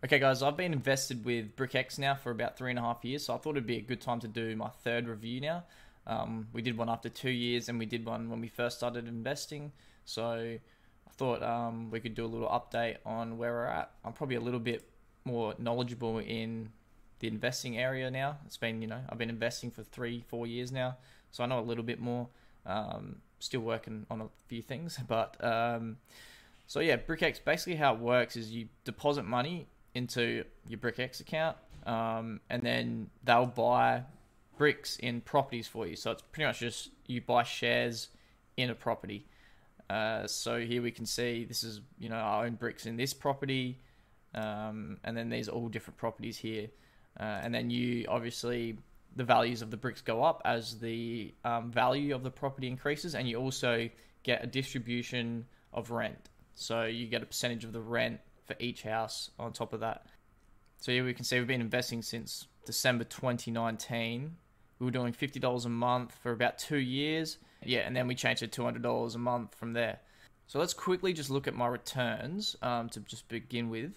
Okay, guys, I've been invested with BrickX now for about 3.5 years, so I thought it'd be a good time to do my third review now. We did one after 2 years, and we did one when we first started investing. So I thought we could do a little update on where we're at. I'm probably a little bit more knowledgeable in the investing area now. It's been, I've been investing for 3, 4 years now, so I know a little bit more. Still working on a few things, but so yeah, BrickX, basically how it works is you deposit money into your BrickX account, and then they'll buy bricks in properties for you. So it's pretty much just you buy shares in a property. So here we can see this is, I own bricks in this property, and then there's all different properties here. And then you obviously, the values of the bricks go up as the value of the property increases, and you also get a distribution of rent. So you get a percentage of the rent for each house on top of that. So here we can see we've been investing since December 2019. We were doing $50 a month for about 2 years. Yeah, and then we changed to $200 a month from there. So let's quickly just look at my returns to just begin with.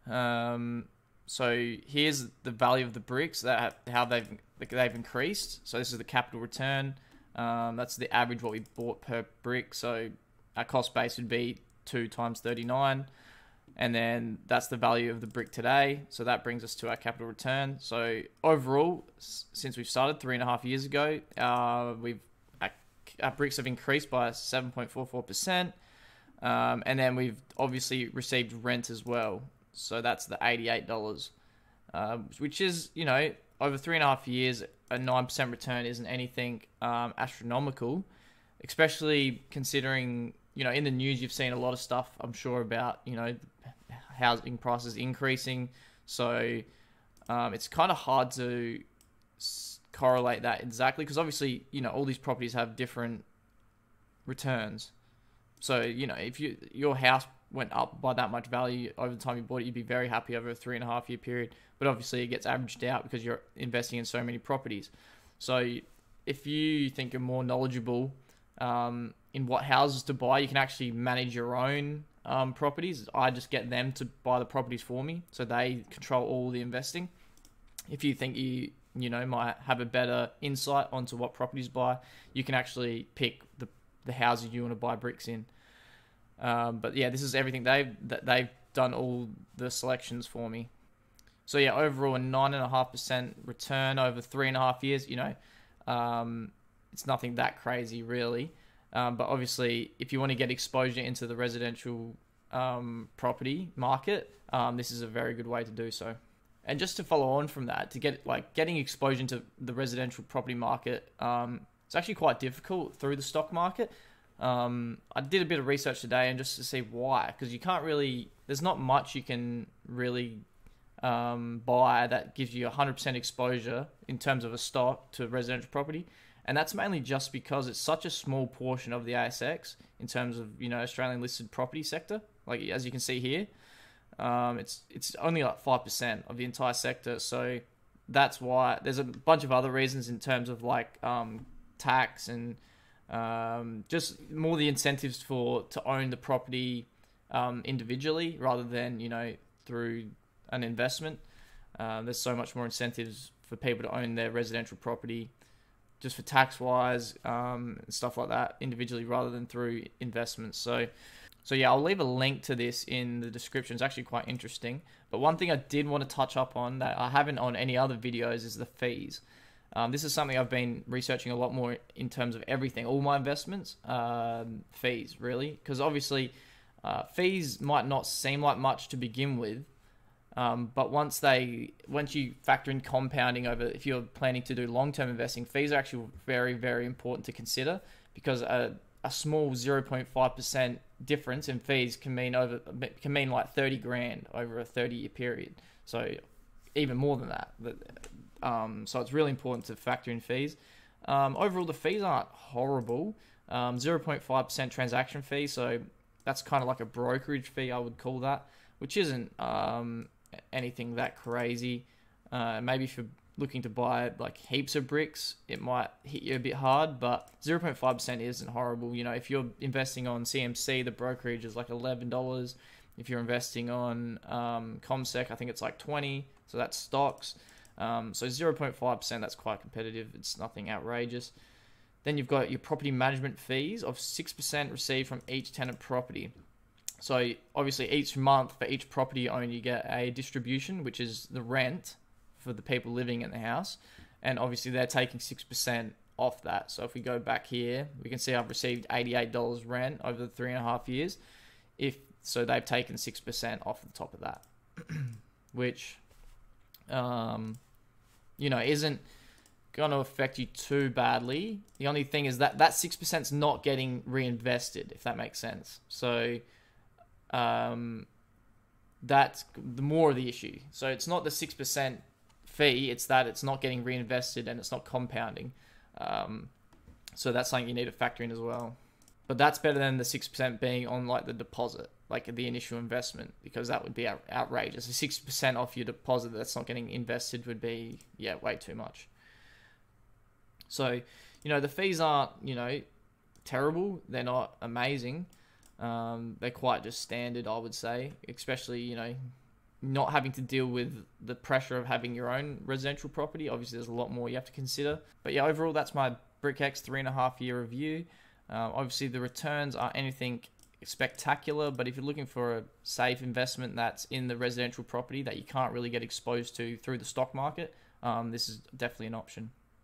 So here's the value of the bricks, how they've increased. So this is the capital return. That's the average what we bought per brick. So our cost base would be 2 times 39. And then that's the value of the brick today. So that brings us to our capital return. So overall, since we've started 3.5 years ago, our bricks have increased by 7.44%. And then we've obviously received rent as well. So that's the $88, which is, over 3.5 years, a 9% return isn't anything astronomical, especially considering, in the news, you've seen a lot of stuff, I'm sure, about, housing prices increasing. So it's kind of hard to correlate that exactly because obviously, all these properties have different returns. So, if your house went up by that much value over the time you bought it, you'd be very happy over a 3.5 year period. But obviously it gets averaged out because you're investing in so many properties. So if you think you're more knowledgeable in what houses to buy, you can actually manage your own properties. I just get them to buy the properties for me, so they control all the investing. If you think you might have a better insight onto what properties to buy, you can actually pick the houses you want to buy bricks in. But yeah, this is everything they've done all the selections for me. So yeah, overall a 9.5% return over 3.5 years. It's nothing that crazy really. But obviously, if you want to get exposure into the residential property market, this is a very good way to do so. And just to follow on from that, to getting exposure into the residential property market, it's actually quite difficult through the stock market. I did a bit of research today and just to see why, because you can't really, there's not much you can really buy that gives you 100% exposure in terms of a stock to residential property. And that's mainly just because it's such a small portion of the ASX in terms of, Australian listed property sector. Like, as you can see here, it's only like 5% of the entire sector. So that's why there's a bunch of other reasons in terms of tax and just more the incentives to own the property individually rather than, through an investment. There's so much more incentives for people to own their residential property just for tax-wise, and stuff like that, individually rather than through investments. So yeah, I'll leave a link to this in the description. It's actually quite interesting. But one thing I did want to touch up on that I haven't on any other videos is the fees. This is something I've been researching a lot more in terms of everything, all my investments, fees, really. Because obviously, fees might not seem like much to begin with, but once you factor in compounding over, if you're planning to do long-term investing, fees are actually very, very important to consider because a small 0.5% difference in fees can mean like 30 grand over a 30-year period. So even more than that. So it's really important to factor in fees. Overall, the fees aren't horrible. 0.5% transaction fee, so that's kind of like a brokerage fee, I would call that, which isn't anything that crazy. Maybe if you're looking to buy like heaps of bricks, it might hit you a bit hard, but 0.5% isn't horrible. If you're investing on CMC, the brokerage is like $11. If you're investing on CommSec, I think it's like 20, so that's stocks. So 0.5%, that's quite competitive. It's nothing outrageous. Then you've got your property management fees of 6% received from each tenant property. So obviously each month for each property you own, you get a distribution, which is the rent for the people living in the house. And obviously they're taking 6% off that. So if we go back here, we can see I've received $88 rent over the 3.5 years. So they've taken 6% off the top of that, which, isn't going to affect you too badly. The only thing is that 6% is not getting reinvested, if that makes sense. So that's the more of the issue. So it's not the 6% fee, it's that it's not getting reinvested and it's not compounding. So that's something you need to factor in as well. But that's better than the 6% being on like the deposit, like the initial investment, because that would be outrageous. 6% off your deposit that's not getting invested would be, way too much. So, the fees aren't, terrible. They're not amazing. They're quite just standard, I would say, especially, not having to deal with the pressure of having your own residential property. Obviously, there's a lot more you have to consider. But yeah, overall, that's my BrickX 3.5 year review. Obviously, the returns aren't anything spectacular, but if you're looking for a safe investment that's in the residential property that you can't really get exposed to through the stock market, this is definitely an option.